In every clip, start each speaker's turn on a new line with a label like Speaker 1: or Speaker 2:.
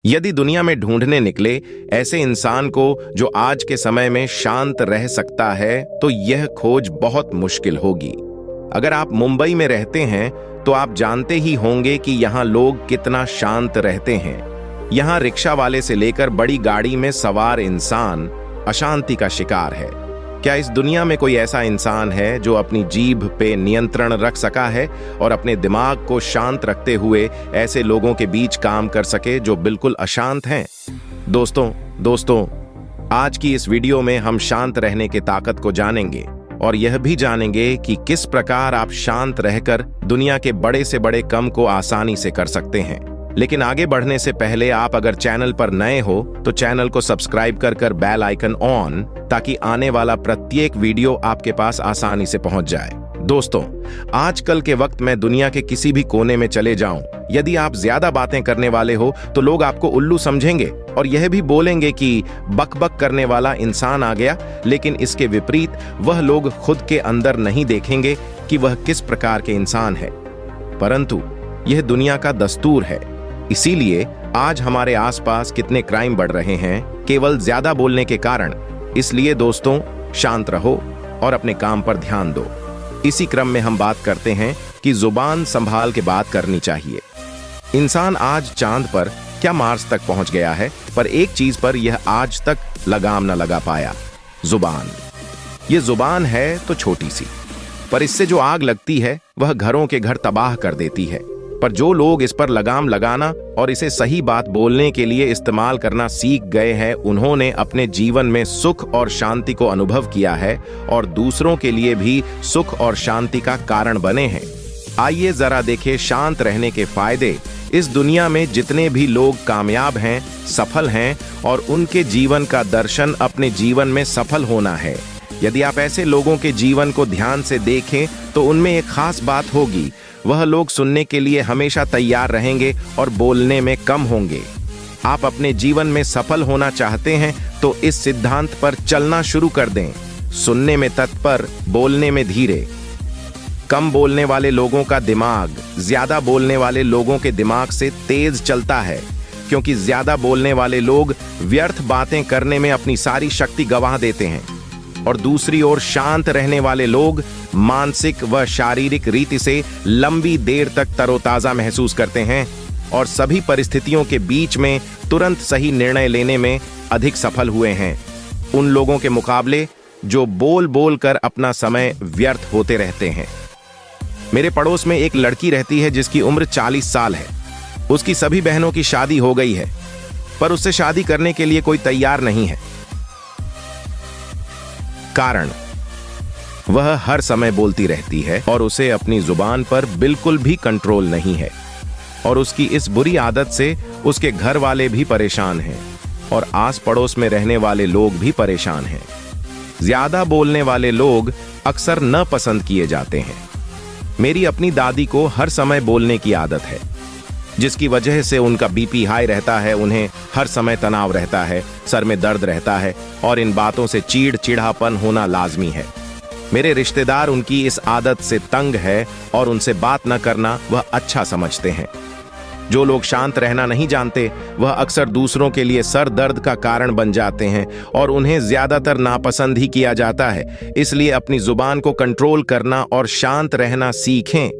Speaker 1: यदि दुनिया में ढूंढने निकले ऐसे इंसान को जो आज के समय में शांत रह सकता है, तो यह खोज बहुत मुश्किल होगी। अगर आप मुंबई में रहते हैं तो आप जानते ही होंगे कि यहाँ लोग कितना शांत रहते हैं। यहाँ रिक्शा वाले से लेकर बड़ी गाड़ी में सवार इंसान अशांति का शिकार है। क्या इस दुनिया में कोई ऐसा इंसान है जो अपनी जीभ पे नियंत्रण रख सका है और अपने दिमाग को शांत रखते हुए ऐसे लोगों के बीच काम कर सके जो बिल्कुल अशांत हैं? दोस्तों, आज की इस वीडियो में हम शांत रहने की ताकत को जानेंगे और यह भी जानेंगे कि किस प्रकार आप शांत रहकर दुनिया के बड़े से बड़े काम को आसानी से कर सकते हैं। लेकिन आगे बढ़ने से पहले आप अगर चैनल पर नए हो तो चैनल को सब्सक्राइब कर बेल आइकन ऑन, ताकि आने वाला प्रत्येक वीडियो आपके पास आसानी से पहुंच जाए। दोस्तों, आजकल के वक्त में दुनिया के किसी भी कोने में चले जाऊं, यदि आप ज्यादा बातें करने वाले हो तो लोग आपको उल्लू समझेंगे और यह भी बोलेंगे कि बकबक करने वाला इंसान आ गया। लेकिन इसके विपरीत वह लोग खुद के अंदर नहीं देखेंगे कि वह किस प्रकार के इंसान है, परंतु यह दुनिया का दस्तूर है। इसीलिए आज हमारे आसपास कितने क्राइम बढ़ रहे हैं केवल ज्यादा बोलने के कारण। इसलिए दोस्तों, शांत रहो और अपने काम पर ध्यान दो। इसी क्रम में हम बात करते हैं कि जुबान संभाल के बात करनी चाहिए। इंसान आज चांद पर, क्या मार्स तक पहुंच गया है, पर एक चीज पर यह आज तक लगाम न लगा पाया, जुबान। ये जुबान है तो छोटी सी, पर इससे जो आग लगती है वह घरों के घर तबाह कर देती है। पर जो लोग इस पर लगाम लगाना और इसे सही बात बोलने के लिए इस्तेमाल करना सीख गए हैं, उन्होंने अपने जीवन में सुख और शांति को अनुभव किया है और दूसरों के लिए भी सुख और शांति का कारण बने हैं। आइए जरा देखें शांत रहने के फायदे। इस दुनिया में जितने भी लोग कामयाब हैं, सफल हैं और उनके जीवन का दर्शन अपने जीवन में सफल होना है। यदि आप ऐसे लोगों के जीवन को ध्यान से देखें तो उनमें एक खास बात होगी, वह लोग सुनने के लिए हमेशा तैयार रहेंगे और बोलने में कम होंगे। आप अपने जीवन में सफल होना चाहते हैं तो इस सिद्धांत पर चलना शुरू कर दें, सुनने में तत्पर, बोलने में धीरे। कम बोलने वाले लोगों का दिमाग ज्यादा बोलने वाले लोगों के दिमाग से तेज चलता है, क्योंकि ज्यादा बोलने वाले लोग व्यर्थ बातें करने में अपनी सारी शक्ति गंवा देते हैं और दूसरी ओर शांत रहने वाले लोग मानसिक व शारीरिक रीति से लंबी देर तक तरोताजा महसूस करते हैं और सभी परिस्थितियों के बीच में तुरंत सही निर्णय लेने में अधिक सफल हुए हैं उन लोगों के मुकाबले जो बोल बोल कर अपना समय व्यर्थ होते रहते हैं। मेरे पड़ोस में एक लड़की रहती है जिसकी उम्र 40 साल है। उसकी सभी बहनों की शादी हो गई है, पर उससे शादी करने के लिए कोई तैयार नहीं है। कारण, वह हर समय बोलती रहती है और उसे अपनी जुबान पर बिल्कुल भी कंट्रोल नहीं है और उसकी इस बुरी आदत से उसके घर वाले भी परेशान हैं और आस पड़ोस में रहने वाले लोग भी परेशान हैं। ज्यादा बोलने वाले लोग अक्सर न पसंद किए जाते हैं। मेरी अपनी दादी को हर समय बोलने की आदत है, जिसकी वजह से उनका बीपी हाई रहता है, उन्हें हर समय तनाव रहता है, सर में दर्द रहता है और इन बातों से चिड़चिड़ापन होना लाजमी है। मेरे रिश्तेदार उनकी इस आदत से तंग है और उनसे बात न करना वह अच्छा समझते हैं। जो लोग शांत रहना नहीं जानते वह अक्सर दूसरों के लिए सर दर्द का कारण बन जाते हैं और उन्हें ज्यादातर नापसंद ही किया जाता है। इसलिए अपनी जुबान को कंट्रोल करना और शांत रहना सीखें।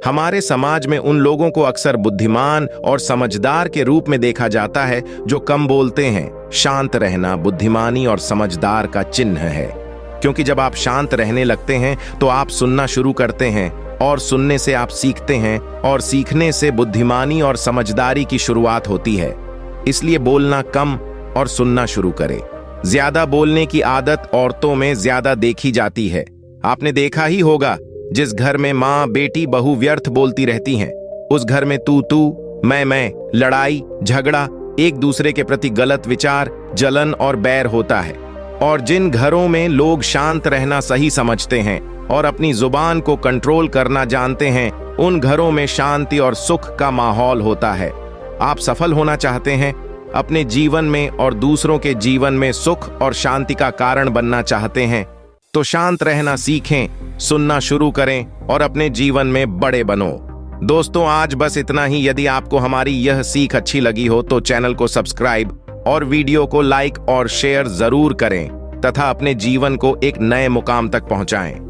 Speaker 1: हमारे समाज में उन लोगों को अक्सर बुद्धिमान और समझदार के रूप में देखा जाता है जो कम बोलते हैं। शांत रहना बुद्धिमानी और समझदार का चिन्ह है, क्योंकि जब आप शांत रहने लगते हैं तो आप सुनना शुरू करते हैं और सुनने से आप सीखते हैं और सीखने से बुद्धिमानी और समझदारी की शुरुआत होती है। इसलिए बोलना कम और सुनना शुरू करें। ज्यादा बोलने की आदत औरतों में ज्यादा देखी जाती है। आपने देखा ही होगा, जिस घर में माँ, बेटी, बहू व्यर्थ बोलती रहती हैं, उस घर में तू, मैं, लड़ाई, झगड़ा, एक दूसरे के प्रति गलत विचार, जलन और बैर होता है। और जिन घरों में लोग शांत रहना सही समझते हैं और अपनी जुबान को कंट्रोल करना जानते हैं, उन घरों में शांति और सुख का माहौल होता है। आप सफल होना चाहते हैं अपने जीवन में और दूसरों के जीवन में सुख और शांति का कारण बनना चाहते हैं, तो शांत रहना सीखें, सुनना शुरू करें और अपने जीवन में बड़े बनो। दोस्तों, आज बस इतना ही। यदि आपको हमारी यह सीख अच्छी लगी हो तो चैनल को सब्सक्राइब और वीडियो को लाइक और शेयर जरूर करें तथा अपने जीवन को एक नए मुकाम तक पहुंचाएं।